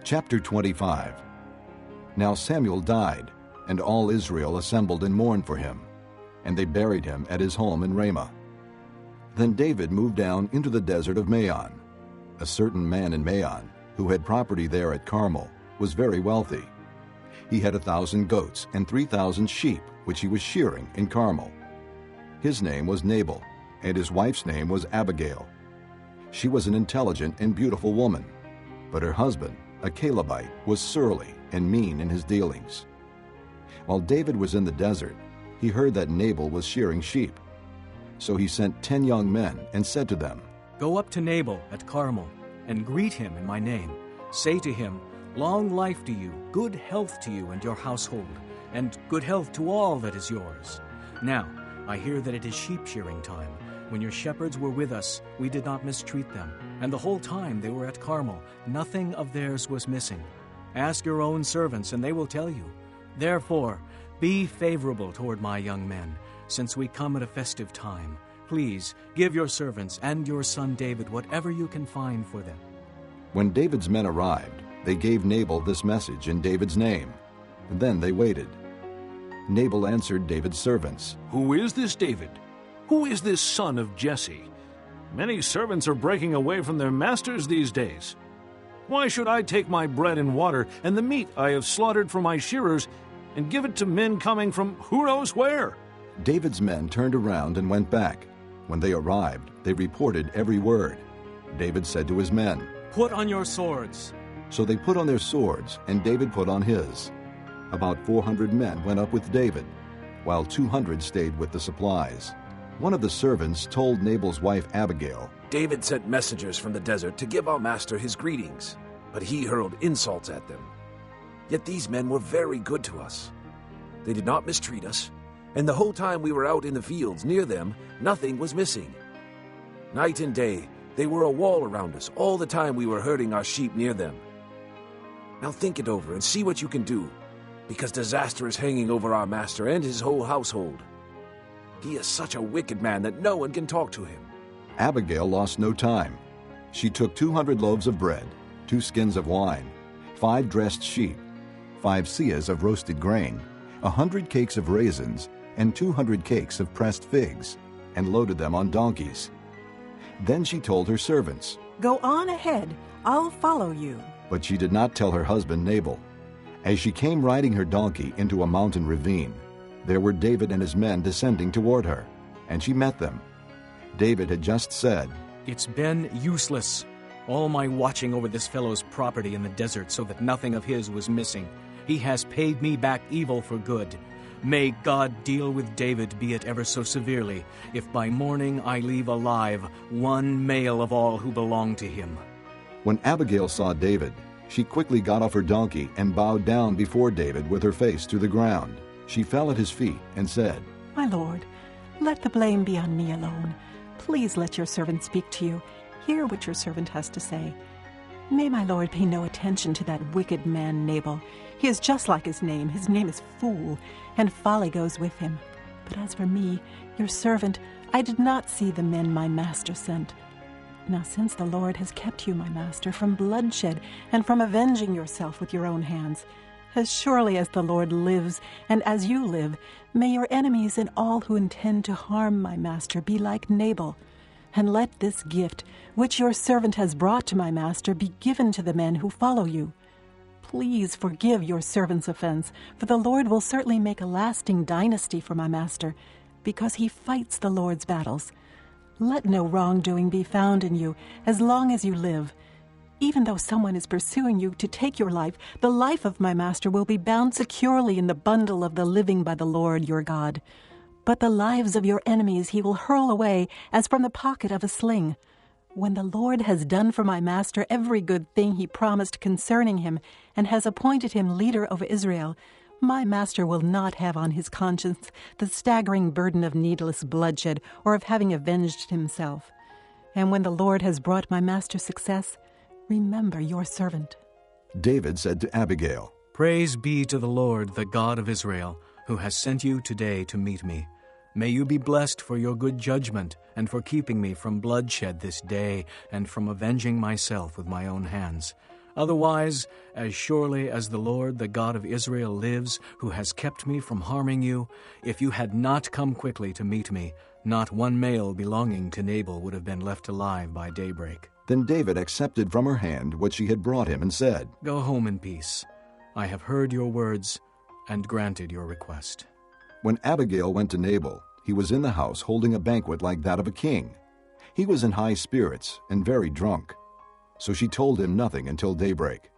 Chapter 25. Now Samuel died, and all Israel assembled and mourned for him, and they buried him at his home in Ramah. Then David moved down into the desert of Maon. A certain man in Maon, who had property there at Carmel, was very wealthy. He had 1,000 goats and 3,000 sheep, which he was shearing in Carmel. His name was Nabal, and his wife's name was Abigail. She was an intelligent and beautiful woman, but her husband, a Calebite, was surly and mean in his dealings. While David was in the desert, he heard that Nabal was shearing sheep. So he sent 10 young men and said to them, "Go up to Nabal at Carmel, and greet him in my name. Say to him, 'Long life to you, good health to you and your household, and good health to all that is yours.' Now, I hear that it is sheep shearing time. When your shepherds were with us, we did not mistreat them, and the whole time they were at Carmel, nothing of theirs was missing. Ask your own servants, and they will tell you. Therefore, be favorable toward my young men, since we come at a festive time. Please give your servants and your son David whatever you can find for them." When David's men arrived, they gave Nabal this message in David's name. Then they waited. Nabal answered David's servants, "Who is this David? Who is this son of Jesse? Many servants are breaking away from their masters these days. Why should I take my bread and water and the meat I have slaughtered for my shearers and give it to men coming from who knows where?" David's men turned around and went back. When they arrived, they reported every word. David said to his men, "Put on your swords." So they put on their swords, and David put on his. About 400 men went up with David, while 200 stayed with the supplies. One of the servants told Nabal's wife Abigail, "David sent messengers from the desert to give our master his greetings, but he hurled insults at them. Yet these men were very good to us. They did not mistreat us, and the whole time we were out in the fields near them, nothing was missing. Night and day, they were a wall around us all the time we were herding our sheep near them. Now think it over and see what you can do, because disaster is hanging over our master and his whole household. He is such a wicked man that no one can talk to him." Abigail lost no time. She took 200 loaves of bread, 2 skins of wine, 5 dressed sheep, 5 seahs of roasted grain, 100 cakes of raisins, and 200 cakes of pressed figs, and loaded them on donkeys. Then she told her servants, "Go on ahead, I'll follow you." But she did not tell her husband Nabal. As she came riding her donkey into a mountain ravine, there were David and his men descending toward her, and she met them. David had just said, "It's been useless, all my watching over this fellow's property in the desert so that nothing of his was missing. He has paid me back evil for good. May God deal with David, be it ever so severely, if by morning I leave alive one male of all who belong to him." When Abigail saw David, she quickly got off her donkey and bowed down before David with her face to the ground. She fell at his feet and said, "My lord, let the blame be on me alone. Please let your servant speak to you. Hear what your servant has to say. May my lord pay no attention to that wicked man Nabal. He is just like his name. His name is Fool, and folly goes with him. But as for me, your servant, I did not see the men my master sent. Now since the Lord has kept you, my master, from bloodshed and from avenging yourself with your own hands, as surely as the Lord lives and as you live, may your enemies and all who intend to harm my master be like Nabal. And let this gift, which your servant has brought to my master, be given to the men who follow you. Please forgive your servant's offense, for the Lord will certainly make a lasting dynasty for my master, because he fights the Lord's battles. Let no wrongdoing be found in you as long as you live. Even though someone is pursuing you to take your life, the life of my master will be bound securely in the bundle of the living by the Lord your God. But the lives of your enemies he will hurl away as from the pocket of a sling. When the Lord has done for my master every good thing he promised concerning him, and has appointed him leader over Israel, my master will not have on his conscience the staggering burden of needless bloodshed or of having avenged himself. And when the Lord has brought my master success, remember your servant." David said to Abigail, "Praise be to the Lord, the God of Israel, who has sent you today to meet me. May you be blessed for your good judgment and for keeping me from bloodshed this day and from avenging myself with my own hands. Otherwise, as surely as the Lord, the God of Israel, lives, who has kept me from harming you, if you had not come quickly to meet me, not one male belonging to Nabal would have been left alive by daybreak." Then David accepted from her hand what she had brought him and said, "Go home in peace. I have heard your words and granted your request." When Abigail went to Nabal, he was in the house holding a banquet like that of a king. He was in high spirits and very drunk. So she told him nothing until daybreak.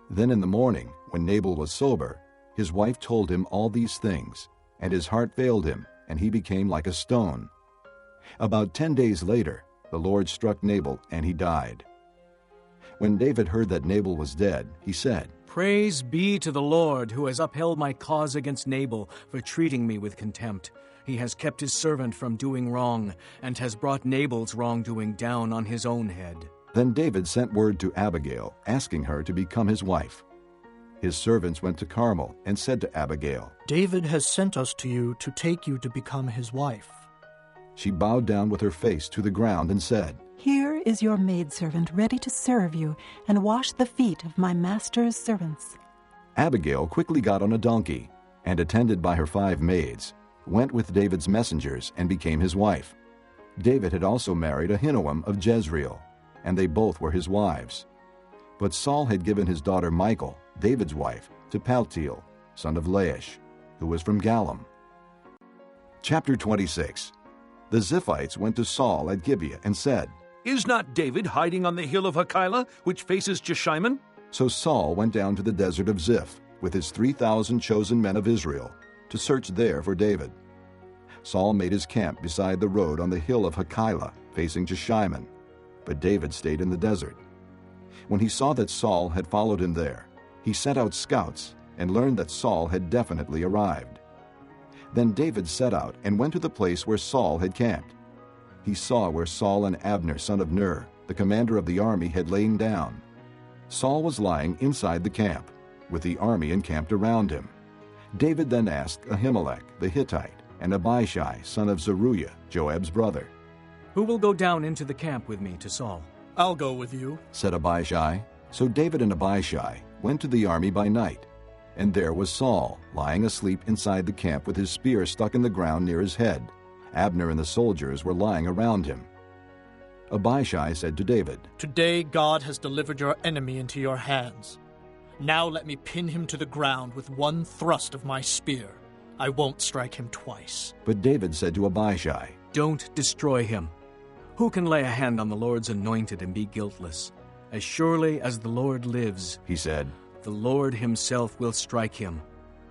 Then in the morning, when Nabal was sober, his wife told him all these things, and his heart failed him, and he became like a stone. About 10 days later, the Lord struck Nabal, and he died. When David heard that Nabal was dead, he said, "Praise be to the Lord, who has upheld my cause against Nabal for treating me with contempt. He has kept his servant from doing wrong, and has brought Nabal's wrongdoing down on his own head." Then David sent word to Abigail, asking her to become his wife. His servants went to Carmel and said to Abigail, "David has sent us to you to take you to become his wife." She bowed down with her face to the ground and said, "Here is your maidservant ready to serve you and wash the feet of my master's servants." Abigail quickly got on a donkey, and attended by her 5 maids, went with David's messengers and became his wife. David had also married Ahinoam of Jezreel, and they both were his wives. But Saul had given his daughter Michal, David's wife, to Paltiel, son of Laish, who was from Galim. Chapter 26. The Ziphites went to Saul at Gibeah and said, "Is not David hiding on the hill of Hachilah, which faces Jeshimmon?" So Saul went down to the desert of Ziph with his 3,000 chosen men of Israel to search there for David. Saul made his camp beside the road on the hill of Hachilah, facing Jeshimmon, but David stayed in the desert. When he saw that Saul had followed him there, he sent out scouts and learned that Saul had definitely arrived. Then David set out and went to the place where Saul had camped. He saw where Saul and Abner, son of Ner, the commander of the army, had lain down. Saul was lying inside the camp, with the army encamped around him. David then asked Ahimelech the Hittite and Abishai, son of Zeruiah, Joab's brother. "Who will go down into the camp with me to Saul?" "I'll go with you," said Abishai. So David and Abishai went to the army by night, and there was Saul lying asleep inside the camp with his spear stuck in the ground near his head. Abner and the soldiers were lying around him. Abishai said to David, "Today God has delivered your enemy into your hands. Now let me pin him to the ground with one thrust of my spear. I won't strike him twice." But David said to Abishai, "Don't destroy him. Who can lay a hand on the Lord's anointed and be guiltless? As surely as the Lord lives," he said, "the Lord himself will strike him.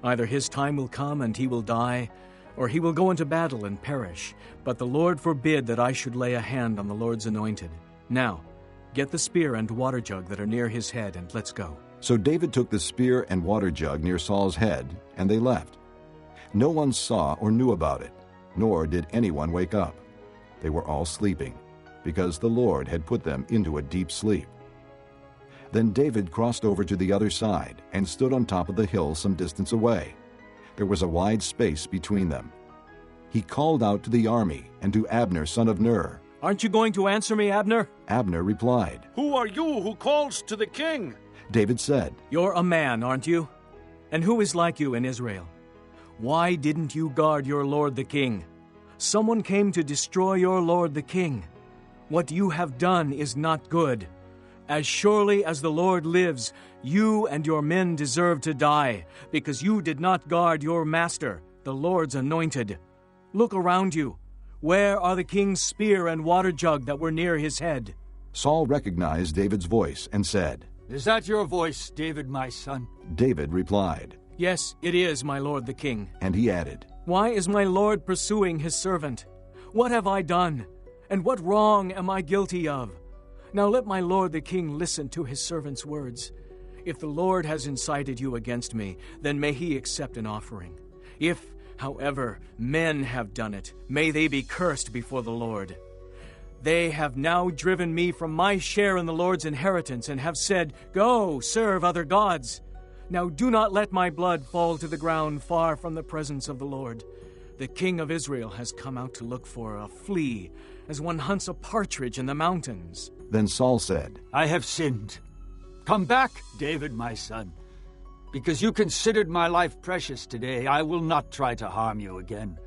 Either his time will come and he will die, or he will go into battle and perish. But the Lord forbid that I should lay a hand on the Lord's anointed. Now, get the spear and water jug that are near his head, and let's go." So David took the spear and water jug near Saul's head, and they left. No one saw or knew about it, nor did anyone wake up. They were all sleeping, because the Lord had put them into a deep sleep. Then David crossed over to the other side and stood on top of the hill some distance away. There was a wide space between them. He called out to the army and to Abner, son of Ner. "Aren't you going to answer me, Abner?" Abner replied, "Who are you who calls to the king?" David said, "You're a man, aren't you? And who is like you in Israel? Why didn't you guard your lord the king? Someone came to destroy your lord the king. What you have done is not good. As surely as the Lord lives, you and your men deserve to die, because you did not guard your master, the Lord's anointed. Look around you. Where are the king's spear and water jug that were near his head?" Saul recognized David's voice and said, "Is that your voice, David, my son?" David replied, "Yes, it is, my lord the king." and he added, "Why is my lord pursuing his servant? What have I done? And what wrong am I guilty of? Now let my lord the king listen to his servant's words. If the Lord has incited you against me, then may he accept an offering. If, however, men have done it, may they be cursed before the Lord. They have now driven me from my share in the Lord's inheritance and have said, 'Go, serve other gods.' Now do not let my blood fall to the ground far from the presence of the Lord. The king of Israel has come out to look for a flea, as one hunts a partridge in the mountains." Then Saul said, "I have sinned. Come back, David, my son. Because you considered my life precious today, I will not try to harm you again.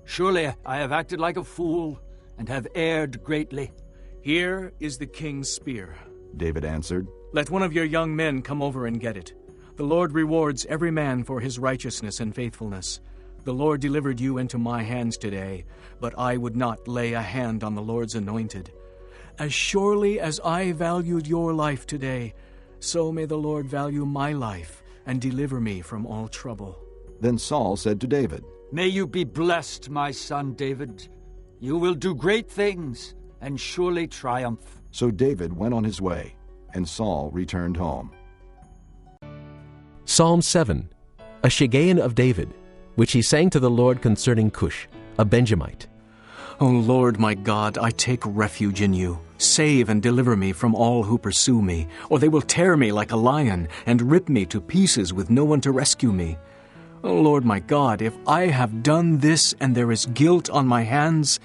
Surely I have acted like a fool and have erred greatly. Here is the king's spear, David answered. Let one of your young men come over and get it. The Lord rewards every man for his righteousness and faithfulness. The Lord delivered you into my hands today, but I would not lay a hand on the Lord's anointed. As surely as I valued your life today, so may the Lord value my life and deliver me from all trouble. Then Saul said to David, May you be blessed, my son David. You will do great things and surely triumph. So David went on his way, and Saul returned home. Psalm 7, a Shiggaion of David, which he sang to the Lord concerning Cush, a Benjamite. O Lord my God, I take refuge in you. Save and deliver me from all who pursue me, or they will tear me like a lion and rip me to pieces with no one to rescue me. O Lord my God, if I have done this and there is guilt on my hands,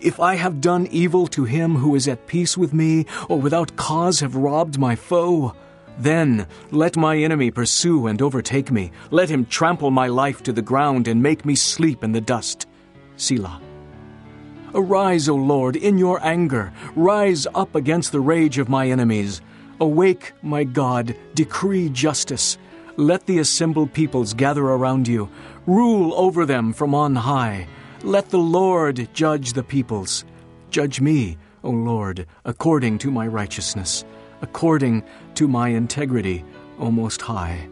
if I have done evil to him who is at peace with me, or without cause have robbed my foe, then let my enemy pursue and overtake me. Let him trample my life to the ground and make me sleep in the dust. Selah. Arise, O Lord, in your anger. Rise up against the rage of my enemies. Awake, my God, decree justice. Let the assembled peoples gather around you. Rule over them from on high. Let the Lord judge the peoples. Judge me, O Lord, according to my righteousness, according to my integrity, O Most High.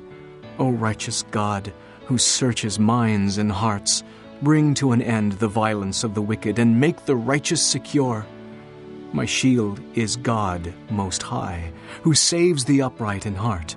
O righteous God, who searches minds and hearts, bring to an end the violence of the wicked and make the righteous secure. My shield is God Most High, who saves the upright in heart.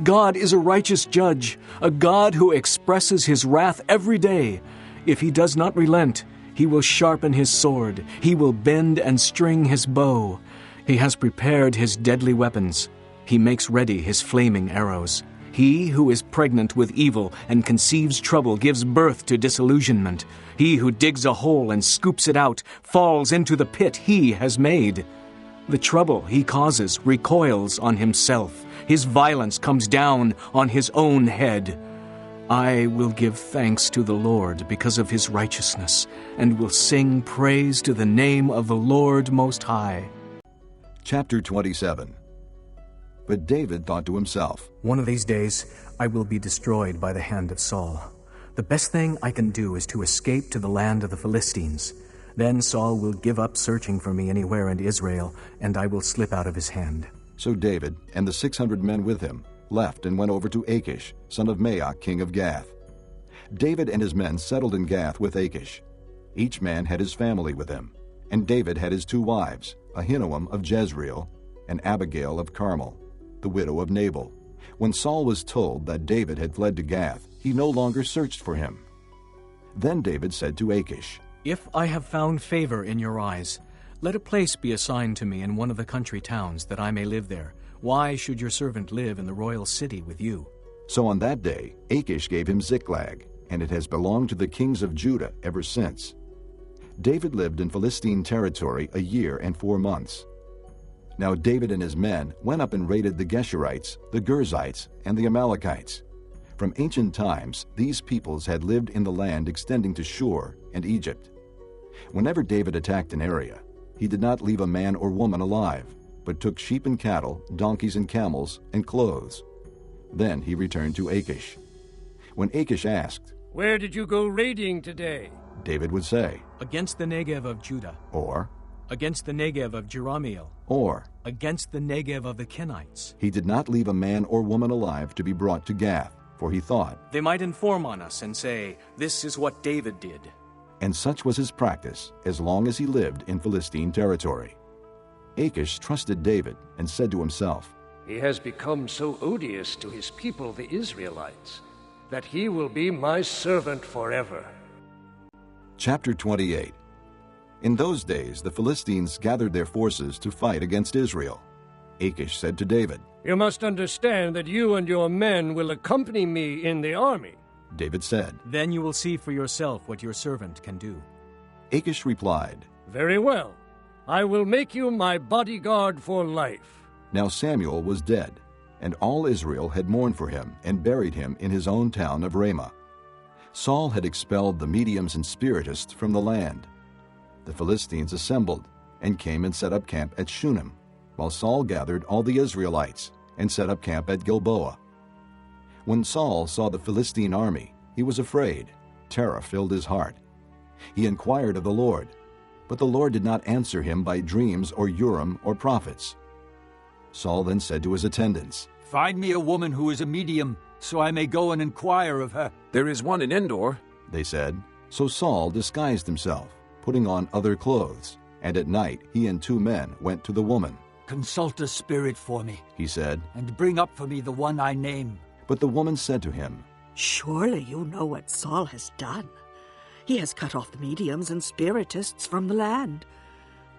God is a righteous judge, a God who expresses his wrath every day. If he does not relent, he will sharpen his sword. He will bend and string his bow. He has prepared his deadly weapons. He makes ready his flaming arrows. He who is pregnant with evil and conceives trouble gives birth to disillusionment. He who digs a hole and scoops it out falls into the pit he has made. The trouble he causes recoils on himself. His violence comes down on his own head. I will give thanks to the Lord because of his righteousness, and will sing praise to the name of the Lord Most High. Chapter 27. But David thought to himself, One of these days I will be destroyed by the hand of Saul. The best thing I can do is to escape to the land of the Philistines. Then Saul will give up searching for me anywhere in Israel, and I will slip out of his hand. So David and the 600 men with him left and went over to Achish, son of Maoch, king of Gath. David and his men settled in Gath with Achish. Each man had his family with him, and David had his 2 wives, Ahinoam of Jezreel and Abigail of Carmel, the widow of Nabal. When Saul was told that David had fled to Gath, he no longer searched for him. Then David said to Achish, If I have found favor in your eyes, let a place be assigned to me in one of the country towns, that I may live there. Why should your servant live in the royal city with you? So on that day Achish gave him Ziklag, and it has belonged to the kings of Judah ever since. David lived in Philistine territory 1 year and 4 months. Now David and his men went up and raided the Geshurites, the Girzites, and the Amalekites. From ancient times, these peoples had lived in the land extending to Shur and Egypt. Whenever David attacked an area, he did not leave a man or woman alive, but took sheep and cattle, donkeys and camels, and clothes. Then he returned to Achish. When Achish asked, Where did you go raiding today? David would say, Against the Negev of Judah, or, against the Negev of Jerahmeel, or, against the Negev of the Kenites. He did not leave a man or woman alive to be brought to Gath, for he thought, They might inform on us and say, This is what David did. And such was his practice as long as he lived in Philistine territory. Achish trusted David and said to himself, He has become so odious to his people, the Israelites, that he will be my servant forever. Chapter 28. In those days the Philistines gathered their forces to fight against Israel. Achish said to David, You must understand that you and your men will accompany me in the army. David said, Then you will see for yourself what your servant can do. Achish replied, Very well. I will make you my bodyguard for life. Now Samuel was dead, and all Israel had mourned for him and buried him in his own town of Ramah. Saul had expelled the mediums and spiritists from the land. The Philistines assembled and came and set up camp at Shunem, while Saul gathered all the Israelites and set up camp at Gilboa. When Saul saw the Philistine army, he was afraid. Terror filled his heart. He inquired of the Lord, but the Lord did not answer him by dreams or Urim or prophets. Saul then said to his attendants, "Find me a woman who is a medium, so I may go and inquire of her." There is one in Endor, they said. So Saul disguised himself, putting on other clothes, and at night he and 2 men went to the woman. "Consult a spirit for me," he said, "and bring up for me the one I name." But the woman said to him, "Surely you know what Saul has done. He has cut off the mediums and spiritists from the land.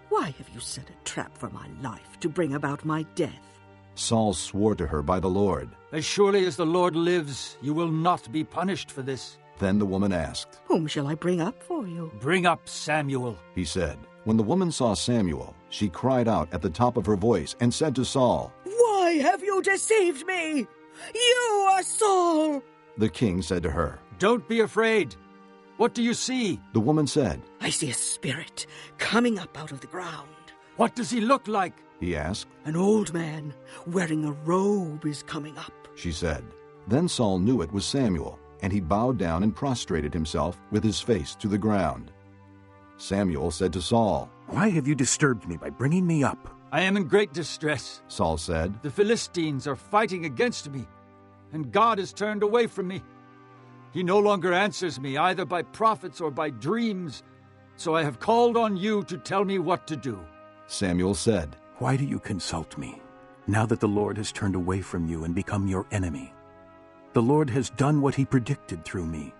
Why have you set a trap for my life to bring about my death?" Saul swore to her by the Lord, "As surely as the Lord lives, you will not be punished for this." Then the woman asked, "Whom shall I bring up for you?" "Bring up Samuel," he said. When the woman saw Samuel, she cried out at the top of her voice and said to Saul, "Why have you deceived me? You are Saul!" The king said to her, "Don't be afraid. What do you see?" The woman said, "I see a spirit coming up out of the ground." "What does he look like?" he asked. "An old man wearing a robe is coming up," she said. Then Saul knew it was Samuel, and he bowed down and prostrated himself with his face to the ground. Samuel said to Saul, "Why have you disturbed me by bringing me up?" "I am in great distress," Saul said. "The Philistines are fighting against me, and God has turned away from me. He no longer answers me either by prophets or by dreams, so I have called on you to tell me what to do." Samuel said, "Why do you consult me, now that the Lord has turned away from you and become your enemy? The Lord has done what he predicted through me.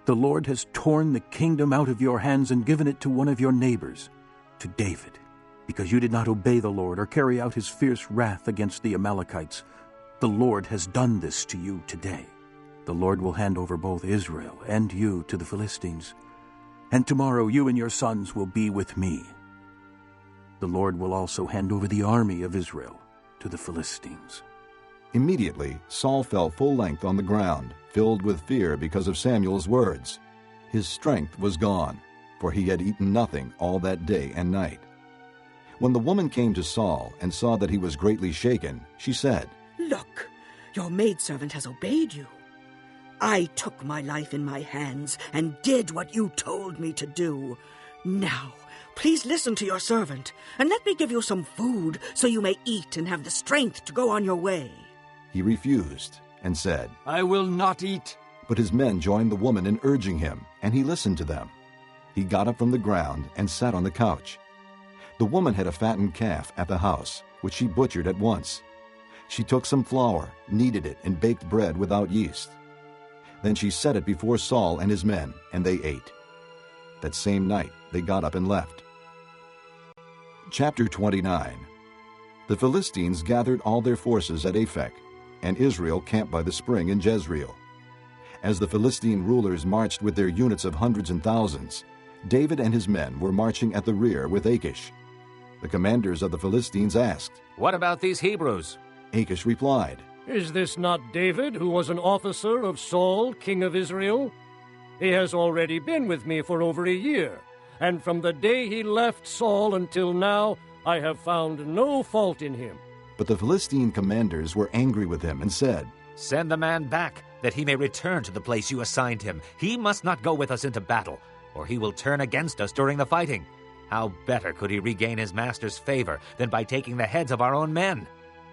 The Lord has torn the kingdom out of your hands and given it to one of your neighbors, to David, because you did not obey the Lord or carry out his fierce wrath against the Amalekites. The Lord has done this to you today. The Lord will hand over both Israel and you to the Philistines, and tomorrow you and your sons will be with me. The Lord will also hand over the army of Israel to the Philistines." Immediately Saul fell full length on the ground, filled with fear because of Samuel's words. His strength was gone, for he had eaten nothing all that day and night. When the woman came to Saul and saw that he was greatly shaken, she said, "Look, your maidservant has obeyed you. I took my life in my hands and did what you told me to do. Now, please listen to your servant, and let me give you some food so you may eat and have the strength to go on your way." He refused and said, "I will not eat." But his men joined the woman in urging him, and he listened to them. He got up from the ground and sat on the couch. The woman had a fattened calf at the house, which she butchered at once. She took some flour, kneaded it, and baked bread without yeast. Then she set it before Saul and his men, and they ate. That same night they got up and left. Chapter 29. The Philistines gathered all their forces at Aphek, and Israel camped by the spring in Jezreel. As the Philistine rulers marched with their units of hundreds and thousands, David and his men were marching at the rear with Achish. The commanders of the Philistines asked, "What about these Hebrews?" Achish replied, Is this not David, who was an officer of Saul, king of Israel? He has already been with me for over a year, and from the day he left Saul until now, I have found no fault in him." But the Philistine commanders were angry with him and said, "Send the man back, that he may return to the place you assigned him. He must not go with us into battle, or he will turn against us during the fighting. How better could he regain his master's favor than by taking the heads of our own men?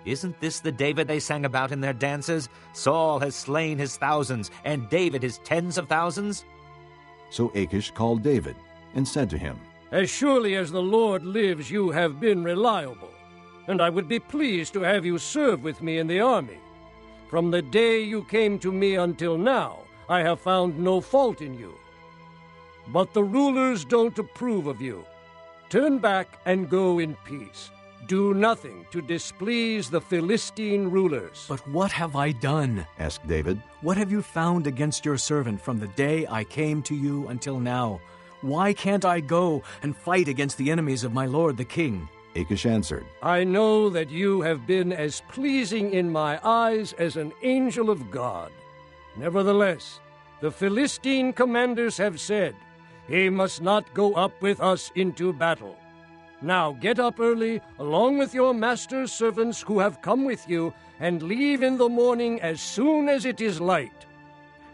Isn't this the David they sang about in their dances? Saul has slain his thousands, and David his tens of thousands?" So Achish called David and said to him, "As surely as the Lord lives, you have been reliable, and I would be pleased to have you serve with me in the army. From the day you came to me until now, I have found no fault in you. But the rulers don't approve of you. Turn back and go in peace. Do nothing to displease the Philistine rulers." "But what have I done?" asked David. "What have you found against your servant from the day I came to you until now? Why can't I go and fight against the enemies of my lord the king?" Achish answered, I know that you have been as pleasing in my eyes as an angel of God. Nevertheless, the Philistine commanders have said, he must not go up with us into battle. Now get up early, along with your master's servants who have come with you, and leave in the morning as soon as it is light.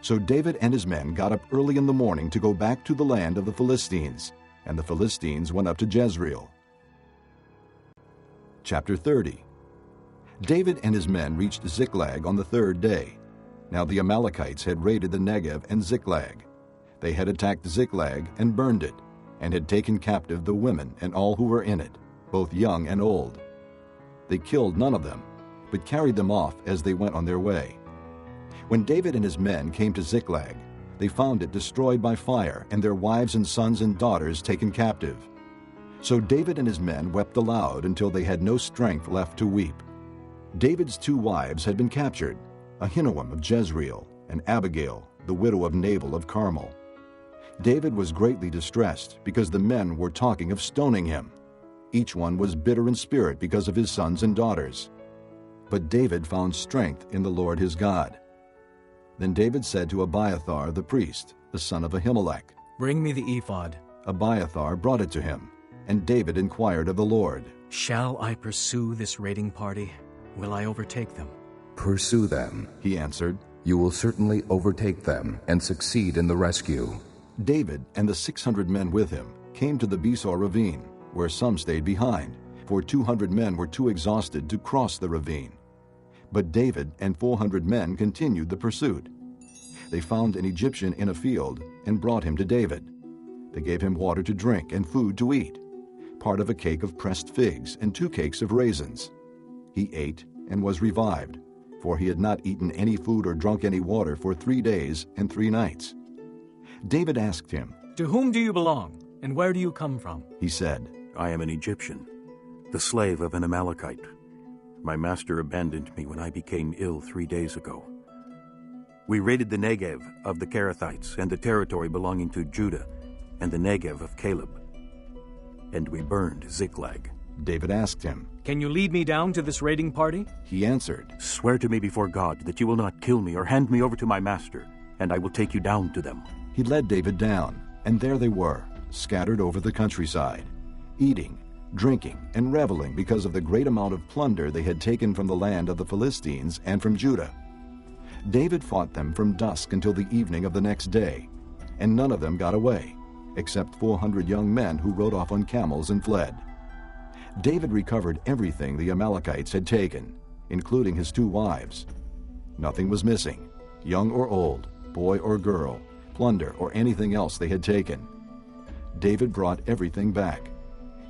So David and his men got up early in the morning to go back to the land of the Philistines, and the Philistines went up to Jezreel. Chapter 30. David and his men reached Ziklag on the third day. Now the Amalekites had raided the Negev and Ziklag. They had attacked Ziklag and burned it, and had taken captive the women and all who were in it, both young and old. They killed none of them, but carried them off as they went on their way. When David and his men came to Ziklag, they found it destroyed by fire, and their wives and sons and daughters taken captive. So David and his men wept aloud until they had no strength left to weep. David's 2 wives had been captured, Ahinoam of Jezreel, and Abigail, the widow of Nabal of Carmel. David was greatly distressed because the men were talking of stoning him. Each one was bitter in spirit because of his sons and daughters. But David found strength in the Lord his God. Then David said to Abiathar the priest, the son of Ahimelech, Bring me the ephod. Abiathar brought it to him, and David inquired of the Lord, Shall I pursue this raiding party? Will I overtake them? Pursue them, he answered. You will certainly overtake them and succeed in the rescue. David and the 600 men with him came to the Besor ravine, where some stayed behind, for 200 men were too exhausted to cross the ravine. But David and 400 men continued the pursuit. They found an Egyptian in a field and brought him to David. They gave him water to drink and food to eat, part of a cake of pressed figs and 2 cakes of raisins. He ate and was revived, for he had not eaten any food or drunk any water for 3 days and 3 nights. David asked him, To whom do you belong, and where do you come from? He said, I am an Egyptian, the slave of an Amalekite. My master abandoned me when I became ill 3 days ago. We raided the Negev of the Kerethites and the territory belonging to Judah and the Negev of Caleb. And we burned Ziklag. David asked him, Can you lead me down to this raiding party? He answered, Swear to me before God that you will not kill me or hand me over to my master, and I will take you down to them. He led David down, and there they were, scattered over the countryside, eating, drinking, and reveling because of the great amount of plunder they had taken from the land of the Philistines and from Judah. David fought them from dusk until the evening of the next day, and none of them got away, except 400 young men who rode off on camels and fled. David recovered everything the Amalekites had taken, including his 2 wives. Nothing was missing, young or old, boy or girl, plunder or anything else they had taken. David brought everything back.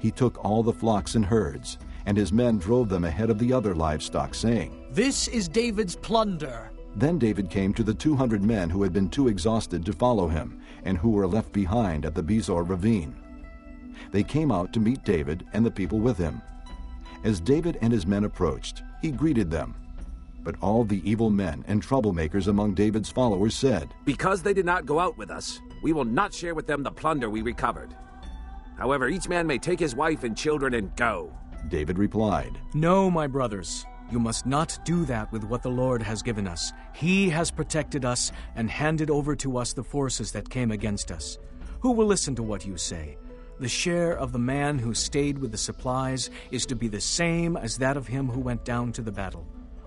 He took all the flocks and herds, and his men drove them ahead of the other livestock, saying, This is David's plunder. Then David came to the 200 men who had been too exhausted to follow him, and who were left behind at the Besor ravine. They came out to meet David and the people with him. As David and his men approached, he greeted them. But all the evil men and troublemakers among David's followers said, Because they did not go out with us, we will not share with them the plunder we recovered. However, each man may take his wife and children and go. David replied, No, my brothers, you must not do that with what the Lord has given us. He has protected us and handed over to us the forces that came against us. Who will listen to what you say? The share of the man who stayed with the supplies is to be the same as that of him who went down to the battle.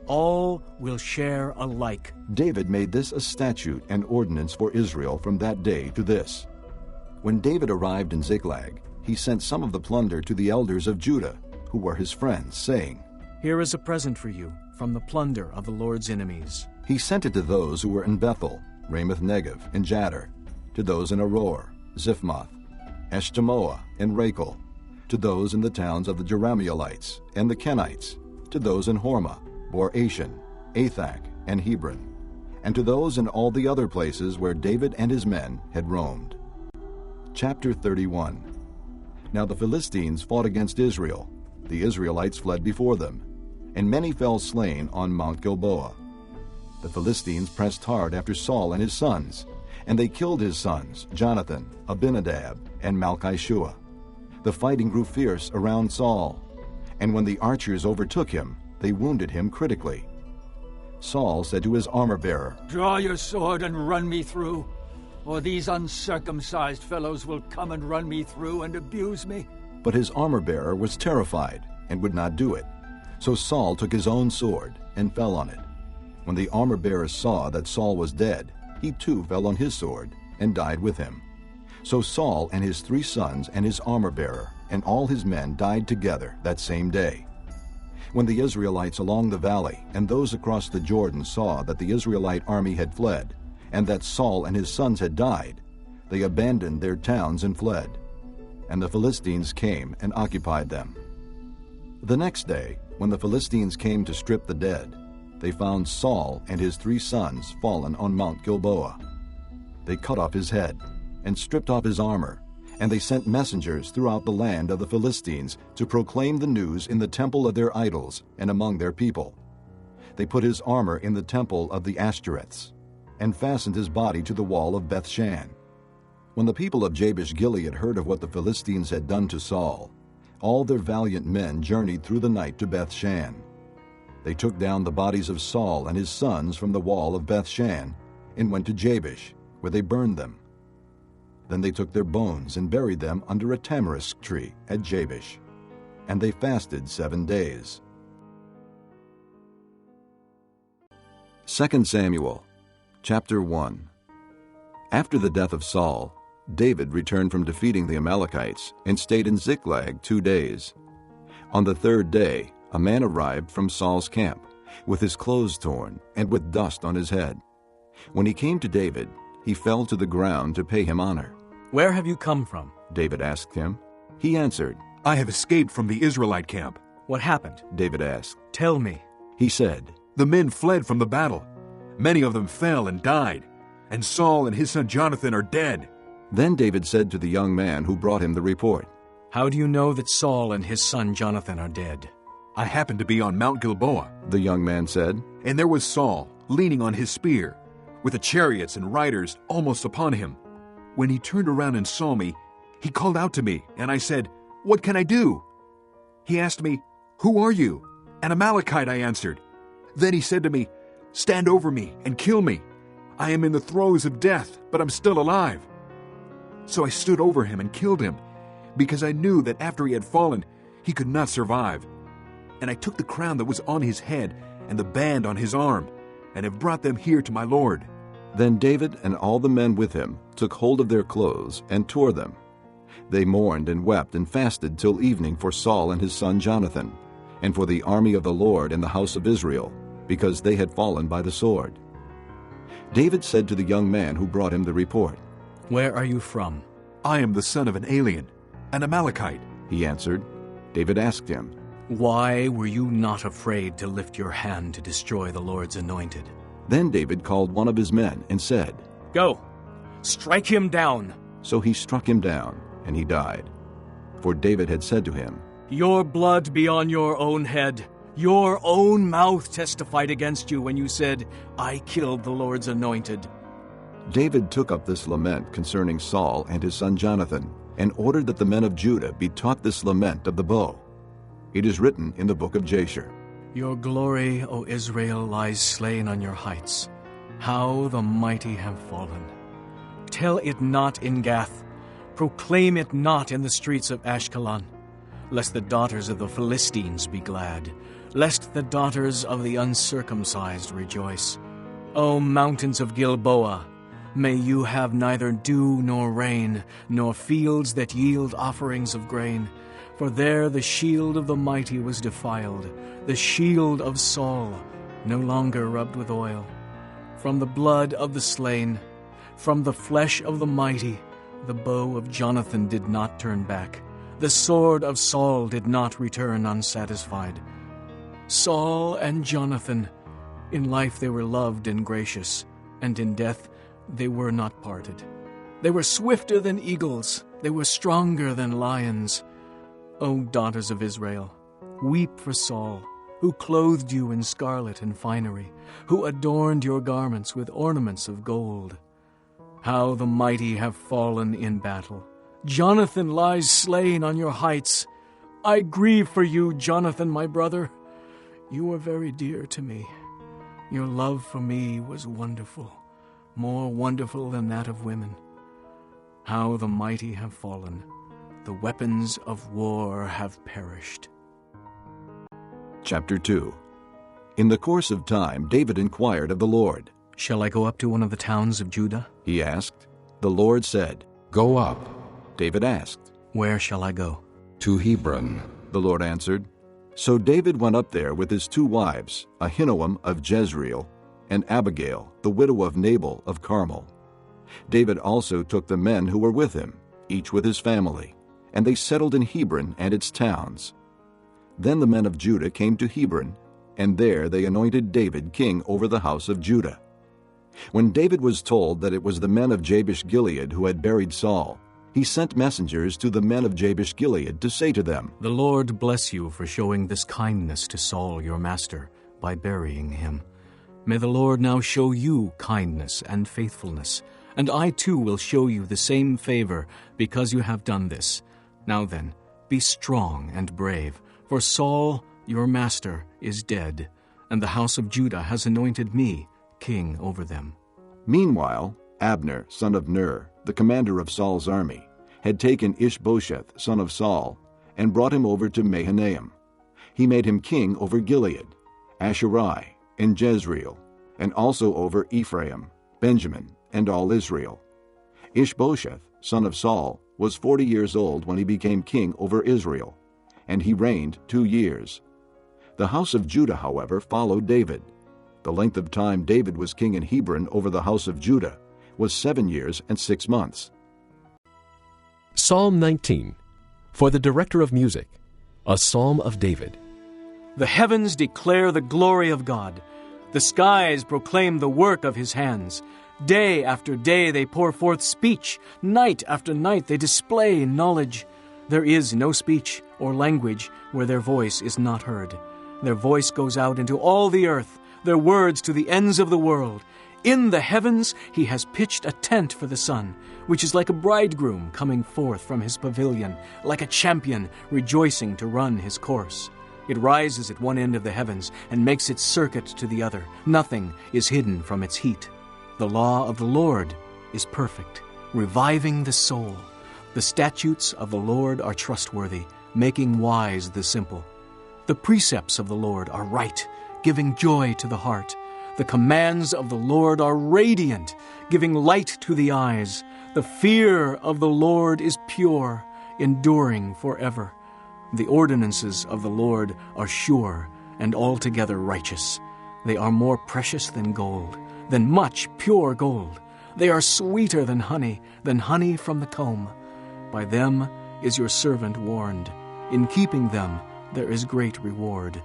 All will share alike. David made this a statute and ordinance for Israel from that day to this. When David arrived in Ziklag, he sent some of the plunder to the elders of Judah, who were his friends, saying, Here is a present for you from the plunder of the Lord's enemies. He sent it to those who were in Bethel, Ramoth Negev, and Jadar, to those in Aroer, Ziphmoth, Eshtemoa, and Rachel, to those in the towns of the Jerahmeelites and the Kenites, to those in Hormah, Bor-Ashan, Athak, and Hebron, and to those in all the other places where David and his men had roamed. Chapter 31. Now the Philistines fought against Israel. The Israelites fled before them, and many fell slain on Mount Gilboa. The Philistines pressed hard after Saul and his sons, and they killed his sons, Jonathan, Abinadab, and Malchishua. The fighting grew fierce around Saul, And when the archers overtook him, they wounded him critically. Saul said to his armor-bearer, "Draw your sword and run me through, or these uncircumcised fellows will come and run me through and abuse me." But his armor-bearer was terrified and would not do it. So Saul took his own sword and fell on it. When the armor-bearer saw that Saul was dead, he too fell on his sword and died with him. So Saul and his 3 sons and his armor-bearer and all his men died together that same day. When the Israelites along the valley and those across the Jordan saw that the Israelite army had fled, and that Saul and his sons had died, they abandoned their towns and fled. And the Philistines came and occupied them. The next day, when the Philistines came to strip the dead, they found Saul and his 3 sons fallen on Mount Gilboa. They cut off his head and stripped off his armor, and they sent messengers throughout the land of the Philistines to proclaim the news in the temple of their idols and among their people. They put his armor in the temple of the Ashtoreths, and fastened his body to the wall of Bethshan. When the people of Jabesh Gilead heard of what the Philistines had done to Saul, all their valiant men journeyed through the night to Bethshan. They took down the bodies of Saul and his sons from the wall of Bethshan and went to Jabesh, where they burned them. Then they took their bones and buried them under a tamarisk tree at Jabesh, and they fasted 7 days. 2 Samuel, chapter 1. After the death of Saul, David returned from defeating the Amalekites and stayed in Ziklag 2 days. On the 3rd day, a man arrived from Saul's camp, with his clothes torn and with dust on his head. When he came to David, he fell to the ground to pay him honor. "Where have you come from?" David asked him. He answered, "I have escaped from the Israelite camp." "What happened?" David asked. "Tell me." He said, "The men fled from the battle. Many of them fell and died, and Saul and his son Jonathan are dead." Then David said to the young man who brought him the report, "How do you know that Saul and his son Jonathan are dead?" "I happened to be on Mount Gilboa," the young man said, "and there was Saul leaning on his spear, with the chariots and riders almost upon him. When he turned around and saw me, he called out to me, and I said, 'What can I do?' He asked me, 'Who are you?' 'An Amalekite,' I answered. Then he said to me, 'Stand over me and kill me. I am in the throes of death, but I'm still alive.' So I stood over him and killed him, because I knew that after he had fallen, he could not survive. And I took the crown that was on his head and the band on his arm, and have brought them here to my lord." Then David and all the men with him took hold of their clothes and tore them. They mourned and wept and fasted till evening for Saul and his son Jonathan, and for the army of the Lord and the house of Israel, because they had fallen by the sword. David said to the young man who brought him the report, "Where are you from?" "I am the son of an alien, an Amalekite," he answered. David asked him, "Why were you not afraid to lift your hand to destroy the Lord's anointed?" Then David called one of his men and said, "Go, strike him down." So he struck him down, and he died. For David had said to him, "Your blood be on your own head. Your own mouth testified against you when you said, 'I killed the Lord's anointed.'" David took up this lament concerning Saul and his son Jonathan, and ordered that the men of Judah be taught this lament of the bow. It is written in the book of Jasher, "Your glory, O Israel, lies slain on your heights. How the mighty have fallen. Tell it not in Gath. Proclaim it not in the streets of Ashkelon. Lest the daughters of the Philistines be glad, lest the daughters of the uncircumcised rejoice. O mountains of Gilboa, may you have neither dew nor rain, nor fields that yield offerings of grain. For there the shield of the mighty was defiled, the shield of Saul, no longer rubbed with oil. From the blood of the slain, from the flesh of the mighty, the bow of Jonathan did not turn back. The sword of Saul did not return unsatisfied. Saul and Jonathan, in life they were loved and gracious, and in death they were not parted. They were swifter than eagles, they were stronger than lions. O daughters of Israel, weep for Saul, who clothed you in scarlet and finery, who adorned your garments with ornaments of gold. How the mighty have fallen in battle. Jonathan lies slain on your heights. I grieve for you, Jonathan, my brother. You were very dear to me. Your love for me was wonderful, more wonderful than that of women. How the mighty have fallen. The weapons of war have perished. Chapter 2. In the course of time, David inquired of the Lord. Shall I go up to one of the towns of Judah? He asked. The Lord said, Go up. David asked, Where shall I go? To Hebron. The Lord answered. So David went up there with his 2 wives, Ahinoam of Jezreel, and Abigail, the widow of Nabal of Carmel. David also took the men who were with him, each with his family, and they settled in Hebron and its towns. Then the men of Judah came to Hebron, and there they anointed David king over the house of Judah. When David was told that it was the men of Jabesh-Gilead who had buried Saul, he sent messengers to the men of Jabesh-Gilead to say to them, The Lord bless you for showing this kindness to Saul your master by burying him. May the Lord now show you kindness and faithfulness, and I too will show you the same favor because you have done this. Now then, be strong and brave, for Saul your master is dead, and the house of Judah has anointed me king over them. Meanwhile, Abner, son of Ner, the commander of Saul's army, had taken Ishbosheth, son of Saul, and brought him over to Mahanaim. He made him king over Gilead, Asherai, and Jezreel, and also over Ephraim, Benjamin, and all Israel. Ishbosheth, son of Saul, was 40 years old when he became king over Israel, and he reigned 2 years. The house of Judah, however, followed David. The length of time David was king in Hebron over the house of Judah was 7 years and 6 months. Psalm 19. For the director of music, a psalm of David. The heavens declare the glory of God. The skies proclaim the work of his hands. Day after day they pour forth speech. Night after night they display knowledge. There is no speech or language where their voice is not heard. Their voice goes out into all the earth, their words to the ends of the world. In the heavens he has pitched a tent for the sun, which is like a bridegroom coming forth from his pavilion, like a champion rejoicing to run his course. It rises at one end of the heavens and makes its circuit to the other. Nothing is hidden from its heat. The law of the Lord is perfect, reviving the soul. The statutes of the Lord are trustworthy, making wise the simple. The precepts of the Lord are right, giving joy to the heart. The commands of the Lord are radiant, giving light to the eyes. The fear of the Lord is pure, enduring forever. The ordinances of the Lord are sure and altogether righteous. They are more precious than gold, than much pure gold. They are sweeter than honey from the comb. By them is your servant warned. In keeping them there is great reward.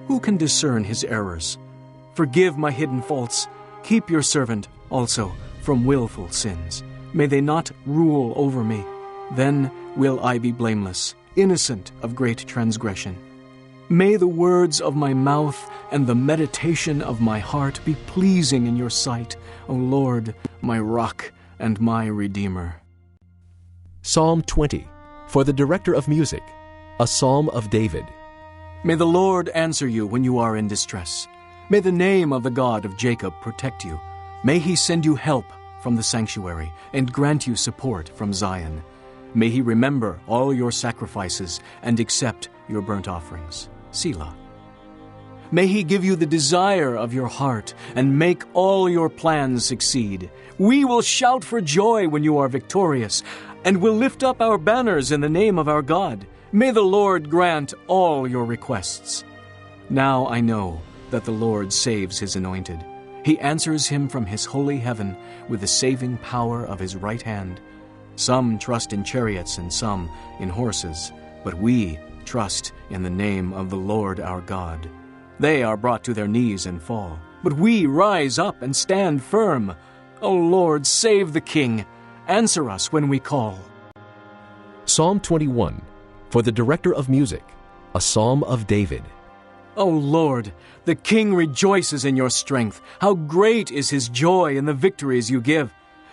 Who can discern his errors? Forgive my hidden faults. Keep your servant also from willful sins. May they not rule over me. Then will I be blameless, innocent of great transgression. May the words of my mouth and the meditation of my heart be pleasing in your sight, O Lord, my rock and my redeemer. Psalm 20. For the director of music, a psalm of David. May the Lord answer you when you are in distress. May the name of the God of Jacob protect you. May he send you help from the sanctuary and grant you support from Zion. May he remember all your sacrifices and accept your burnt offerings. Selah. May he give you the desire of your heart and make all your plans succeed. We will shout for joy when you are victorious, and will lift up our banners in the name of our God. May the Lord grant all your requests. Now I know that the Lord saves his anointed. He answers him from his holy heaven with the saving power of his right hand. Some trust in chariots and some in horses, but we trust in the name of the Lord our God. They are brought to their knees and fall, but we rise up and stand firm. O Lord, save the king. Answer us when we call. Psalm 21. For the director of music, a psalm of David. O Lord, the king rejoices in your strength. How great is his joy in the victories you give.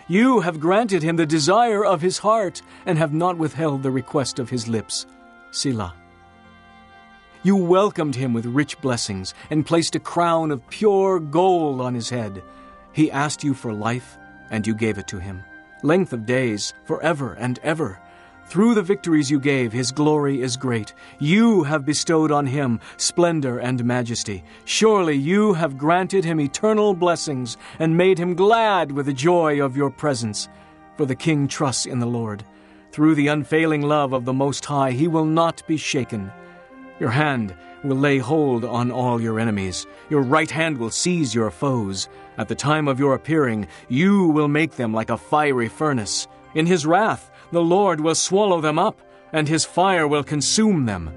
You have granted him the desire of his heart and have not withheld the request of his lips. Selah. You welcomed him with rich blessings and placed a crown of pure gold on his head. He asked you for life, and you gave it to him. Length of days, forever and ever. Through the victories you gave, his glory is great. You have bestowed on him splendor and majesty. Surely you have granted him eternal blessings and made him glad with the joy of your presence. For the king trusts in the Lord. Through the unfailing love of the Most High, he will not be shaken. Your hand will lay hold on all your enemies. Your right hand will seize your foes. At the time of your appearing, you will make them like a fiery furnace. In his wrath, the Lord will swallow them up, and his fire will consume them.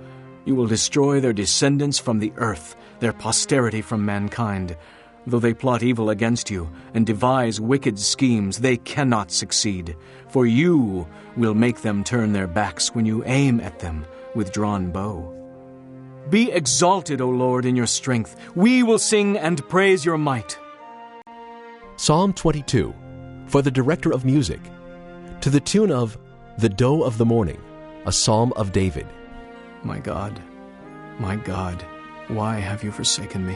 You will destroy their descendants from the earth, their posterity from mankind. Though they plot evil against you and devise wicked schemes, they cannot succeed. For you will make them turn their backs when you aim at them with drawn bow. Be exalted, O Lord, in your strength. We will sing and praise your might. Psalm 22, for the director of music, to the tune of The Doe of the Morning, a psalm of David. My God, why have you forsaken me?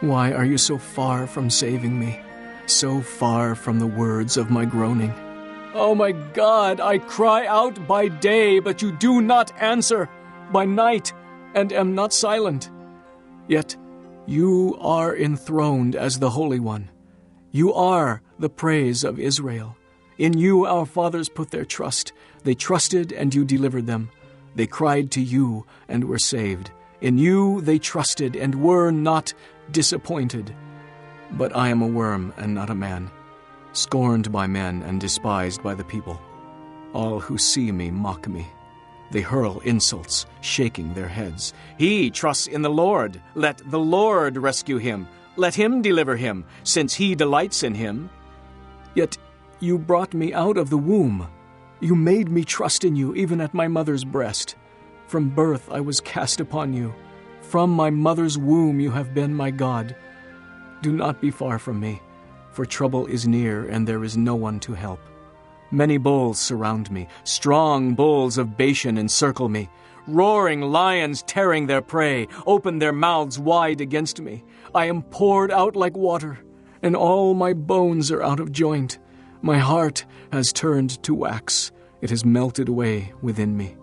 Why are you so far from saving me, so far from the words of my groaning? Oh my God, I cry out by day, but you do not answer, by night, and am not silent. Yet you are enthroned as the Holy One. You are the praise of Israel. In you our fathers put their trust. They trusted, and you delivered them. They cried to you and were saved. In you they trusted and were not disappointed. But I am a worm and not a man, scorned by men and despised by the people. All who see me mock me. They hurl insults, shaking their heads. He trusts in the Lord. Let the Lord rescue him. Let him deliver him, since he delights in him. Yet you brought me out of the womb. You made me trust in you, even at my mother's breast. From birth I was cast upon you. From my mother's womb you have been my God. Do not be far from me, for trouble is near, and there is no one to help. Many bulls surround me. Strong bulls of Bashan encircle me. Roaring lions tearing their prey open their mouths wide against me. I am poured out like water, and all my bones are out of joint. My heart has turned to wax. It has melted away within me.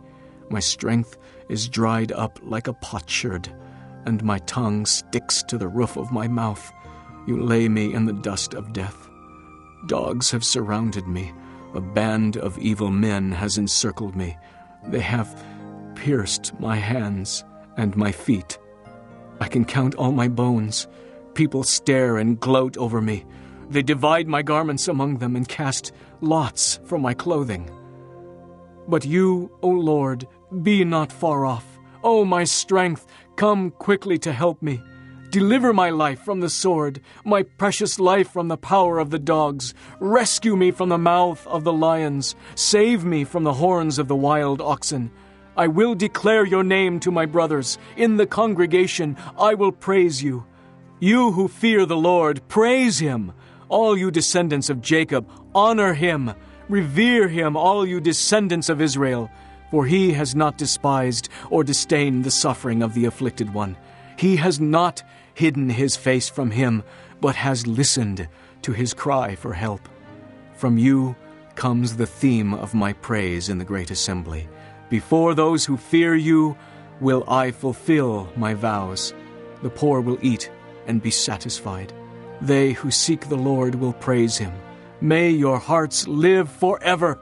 My strength is dried up like a potsherd, and my tongue sticks to the roof of my mouth. You lay me in the dust of death. Dogs have surrounded me. A band of evil men has encircled me. They have pierced my hands and my feet. I can count all my bones. People stare and gloat over me. They divide my garments among them and cast lots for my clothing. But you, O Lord, be not far off. O my strength, come quickly to help me. Deliver my life from the sword, my precious life from the power of the dogs. Rescue me from the mouth of the lions. Save me from the horns of the wild oxen. I will declare your name to my brothers. In the congregation I will praise you. You who fear the Lord, praise him. All you descendants of Jacob, honor him. Revere him, all you descendants of Israel. For he has not despised or disdained the suffering of the afflicted one. He has not hidden his face from him, but has listened to his cry for help. From you comes the theme of my praise in the great assembly. Before those who fear you will I fulfill my vows. The poor will eat and be satisfied. They who seek the Lord will praise him. May your hearts live forever.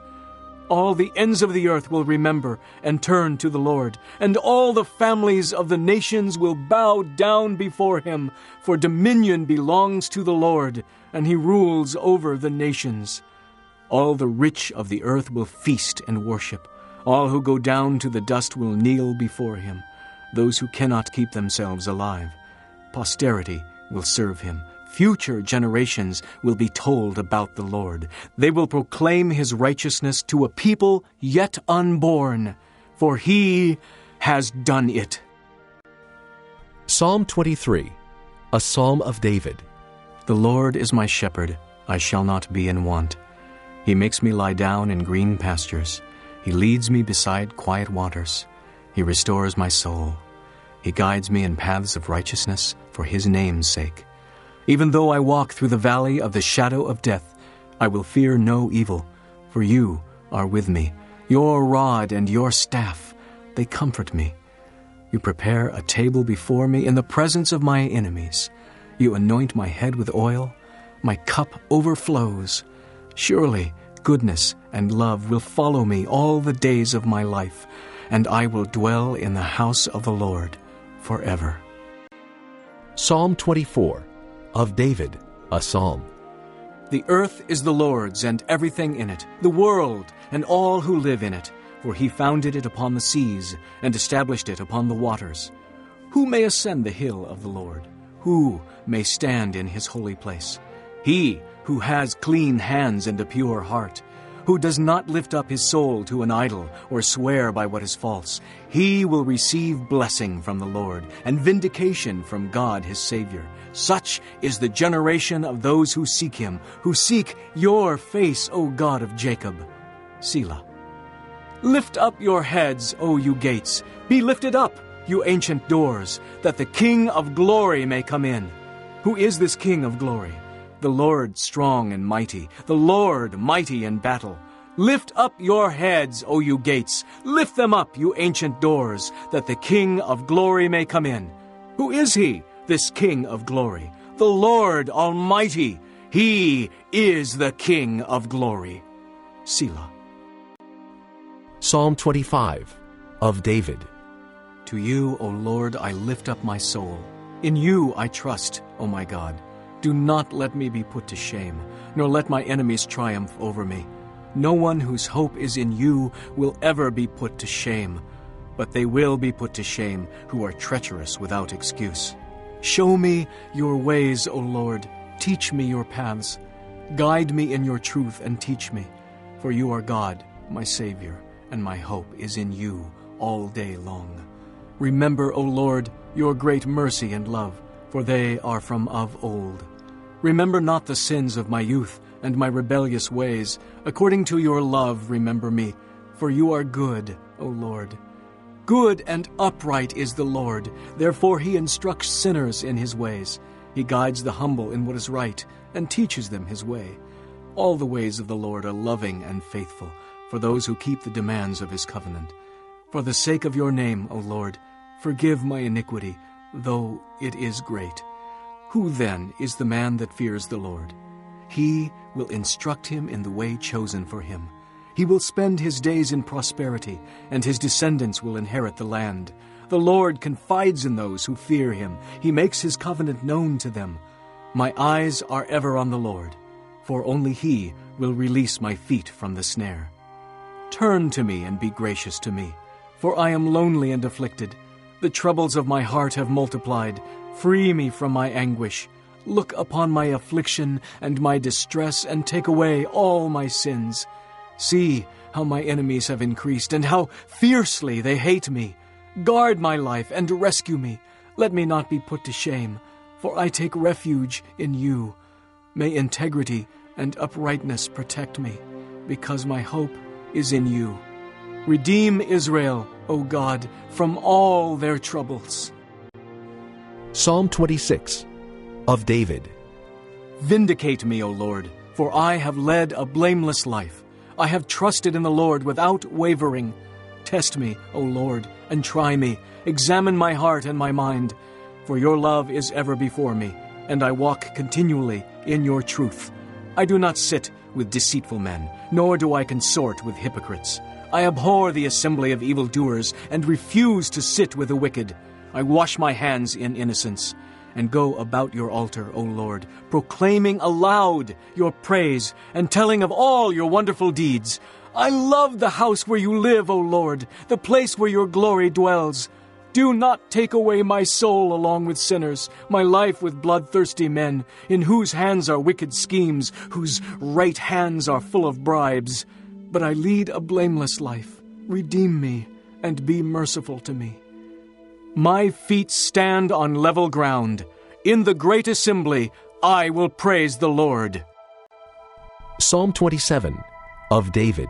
All the ends of the earth will remember and turn to the Lord, and all the families of the nations will bow down before him, for dominion belongs to the Lord, and he rules over the nations. All the rich of the earth will feast and worship. All who go down to the dust will kneel before him. Those who cannot keep themselves alive. Posterity will serve him. Future generations will be told about the Lord. They will proclaim his righteousness to a people yet unborn, for he has done it. Psalm 23, a psalm of David. The Lord is my shepherd, I shall not be in want. He makes me lie down in green pastures. He leads me beside quiet waters. He restores my soul. He guides me in paths of righteousness for his name's sake. Even though I walk through the valley of the shadow of death, I will fear no evil, for you are with me. Your rod and your staff, they comfort me. You prepare a table before me in the presence of my enemies. You anoint my head with oil. My cup overflows. Surely goodness and love will follow me all the days of my life, and I will dwell in the house of the Lord forever. Psalm 24, of David, a psalm. The earth is the Lord's and everything in it, the world and all who live in it, for he founded it upon the seas and established it upon the waters. Who may ascend the hill of the Lord? Who may stand in his holy place? He who has clean hands and a pure heart, who does not lift up his soul to an idol or swear by what is false. He will receive blessing from the Lord and vindication from God his Savior. Such is the generation of those who seek him, who seek your face, O God of Jacob. Selah. Lift up your heads, O you gates. Be lifted up, you ancient doors, that the King of glory may come in. Who is this King of glory? The Lord strong and mighty, the Lord mighty in battle. Lift up your heads, O you gates. Lift them up, you ancient doors, that the King of glory may come in. Who is he, this King of glory? The Lord Almighty. He is the King of glory. Selah. Psalm 25, of David. To you, O Lord, I lift up my soul. In you I trust, O my God. Do not let me be put to shame, nor let my enemies triumph over me. No one whose hope is in you will ever be put to shame, but they will be put to shame who are treacherous without excuse. Show me your ways, O Lord. Teach me your paths. Guide me in your truth and teach me, for you are God, my Savior, and my hope is in you all day long. Remember, O Lord, your great mercy and love, for they are from of old. Remember not the sins of my youth and my rebellious ways. According to your love remember me, for you are good, O Lord. Good and upright is the Lord, therefore he instructs sinners in his ways. He guides the humble in what is right, and teaches them his way. All the ways of the Lord are loving and faithful, for those who keep the demands of his covenant. For the sake of your name, O Lord, forgive my iniquity, though it is great. Who then is the man that fears the Lord? He will instruct him in the way chosen for him. He will spend his days in prosperity, and his descendants will inherit the land. The Lord confides in those who fear him. He makes his covenant known to them. My eyes are ever on the Lord, for only he will release my feet from the snare. Turn to me and be gracious to me, for I am lonely and afflicted. The troubles of my heart have multiplied. Free me from my anguish. Look upon my affliction and my distress, and take away all my sins. See how my enemies have increased, and how fiercely they hate me. Guard my life and rescue me. Let me not be put to shame, for I take refuge in you. May integrity and uprightness protect me, because my hope is in you. Redeem Israel, O God, from all their troubles. Psalm 26, of David. Vindicate me, O Lord, for I have led a blameless life. I have trusted in the Lord without wavering. Test me, O Lord, and try me. Examine my heart and my mind, for your love is ever before me, and I walk continually in your truth. I do not sit with deceitful men, nor do I consort with hypocrites. I abhor the assembly of evildoers, and refuse to sit with the wicked. I wash my hands in innocence, and go about your altar, O Lord, proclaiming aloud your praise, and telling of all your wonderful deeds. I love the house where you live, O Lord, the place where your glory dwells. Do not take away my soul along with sinners, my life with bloodthirsty men, in whose hands are wicked schemes, whose right hands are full of bribes. But I lead a blameless life. Redeem me, and be merciful to me. My feet stand on level ground. In the great assembly, I will praise the Lord. Psalm 27, of David.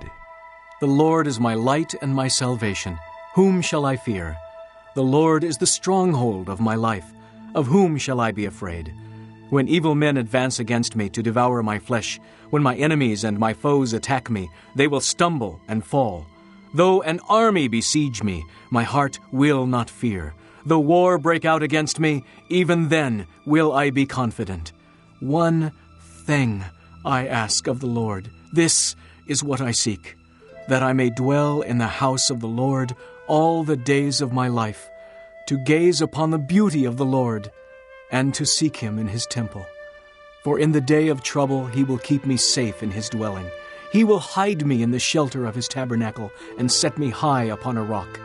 The Lord is my light and my salvation. Whom shall I fear? The Lord is the stronghold of my life. Of whom shall I be afraid? When evil men advance against me to devour my flesh, when my enemies and my foes attack me, they will stumble and fall. Though an army besiege me, my heart will not fear. Though war break out against me, even then will I be confident. One thing I ask of the Lord, this is what I seek, that I may dwell in the house of the Lord all the days of my life, to gaze upon the beauty of the Lord, and to seek him in his temple. For in the day of trouble he will keep me safe in his dwelling. He will hide me in the shelter of his tabernacle, and set me high upon a rock.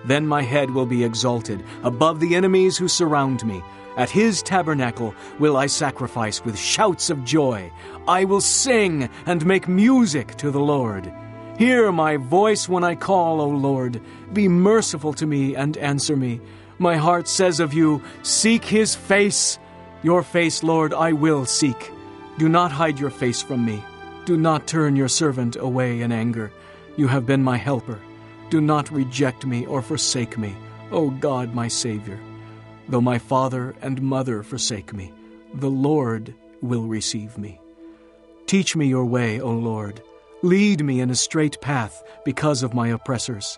Then my head will be exalted above the enemies who surround me. At his tabernacle will I sacrifice with shouts of joy. I will sing and make music to the Lord. Hear my voice when I call, O Lord. Be merciful to me and answer me. My heart says of you, seek his face. Your face, Lord, I will seek. Do not hide your face from me. Do not turn your servant away in anger. You have been my helper. Do not reject me or forsake me, O God, my Savior. Though my father and mother forsake me, the Lord will receive me. Teach me your way, O Lord. Lead me in a straight path because of my oppressors.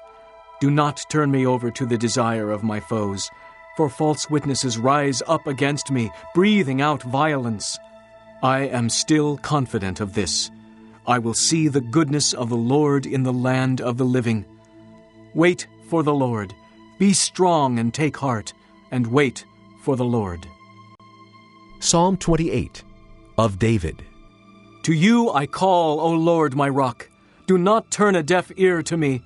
Do not turn me over to the desire of my foes, for false witnesses rise up against me, breathing out violence. I am still confident of this. I will see the goodness of the Lord in the land of the living. Wait for the Lord. Be strong and take heart, and wait for the Lord. Psalm 28 of David. To you I call, O Lord, my rock. Do not turn a deaf ear to me.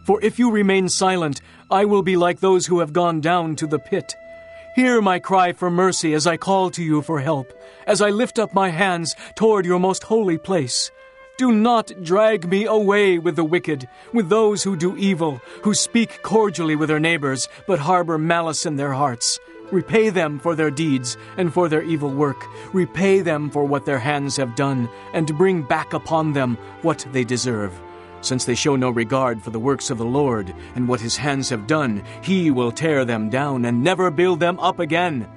For if you remain silent, I will be like those who have gone down to the pit. Hear my cry for mercy as I call to you for help, as I lift up my hands toward your most holy place. Do not drag me away with the wicked, with those who do evil, who speak cordially with their neighbors, but harbor malice in their hearts. Repay them for their deeds and for their evil work. Repay them for what their hands have done, and bring back upon them what they deserve. Since they show no regard for the works of the Lord, and what his hands have done, he will tear them down and never build them up again.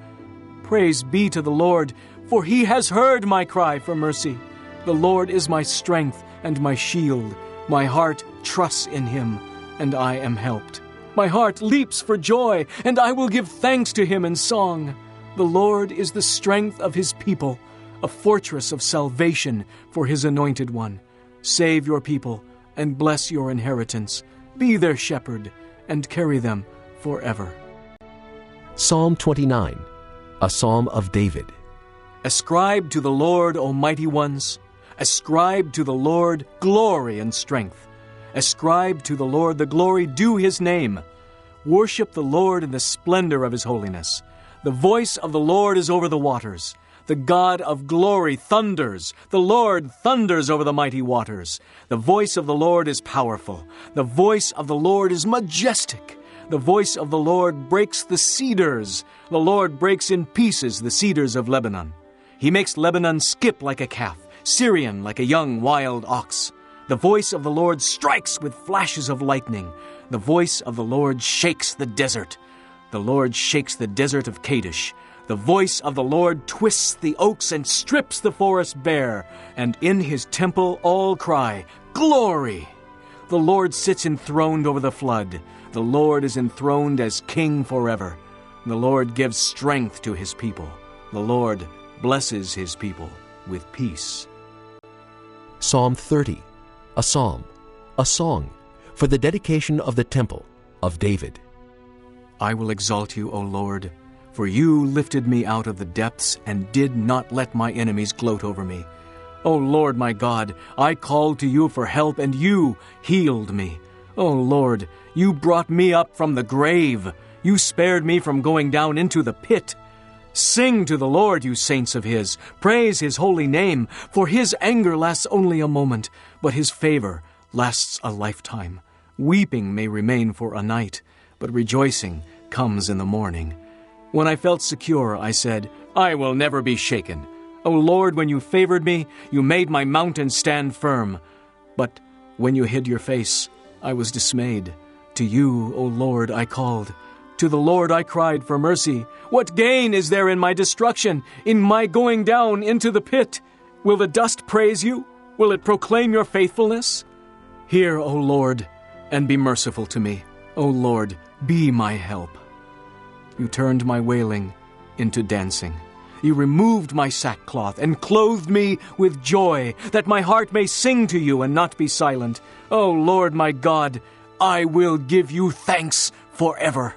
Praise be to the Lord, for he has heard my cry for mercy. The Lord is my strength and my shield. My heart trusts in him, and I am helped. My heart leaps for joy, and I will give thanks to him in song. The Lord is the strength of his people, a fortress of salvation for his anointed one. Save your people and bless your inheritance. Be their shepherd and carry them forever. Psalm 29, a psalm of David. Ascribe to the Lord, O mighty ones. Ascribe to the Lord glory and strength. Ascribe to the Lord the glory due his name. Worship the Lord in the splendor of his holiness. The voice of the Lord is over the waters. The God of glory thunders. The Lord thunders over the mighty waters. The voice of the Lord is powerful. The voice of the Lord is majestic. The voice of the Lord breaks the cedars. The Lord breaks in pieces the cedars of Lebanon. He makes Lebanon skip like a calf, Syrian like a young wild ox. The voice of the Lord strikes with flashes of lightning. The voice of the Lord shakes the desert. The Lord shakes the desert of Kadesh. The voice of the Lord twists the oaks and strips the forest bare. And in his temple all cry, Glory! The Lord sits enthroned over the flood. The Lord is enthroned as king forever. The Lord gives strength to his people. The Lord blesses his people with peace. Psalm 30, a psalm, a song, for the dedication of the temple of David. I will exalt you, O Lord, for you lifted me out of the depths and did not let my enemies gloat over me. O Lord my God, I called to you for help, and you healed me. O Lord, you brought me up from the grave. You spared me from going down into the pit. Sing to the Lord, you saints of his. Praise his holy name, for his anger lasts only a moment, but his favor lasts a lifetime. Weeping may remain for a night, but rejoicing comes in the morning. When I felt secure, I said, I will never be shaken. O Lord, when you favored me, you made my mountain stand firm. But when you hid your face, I was dismayed. To you, O Lord, I called. To the Lord I cried for mercy. What gain is there in my destruction, in my going down into the pit? Will the dust praise you? Will it proclaim your faithfulness? Hear, O Lord, and be merciful to me. O Lord, be my help. You turned my wailing into dancing. You removed my sackcloth and clothed me with joy, that my heart may sing to you and not be silent. O Lord my God, I will give you thanks forever.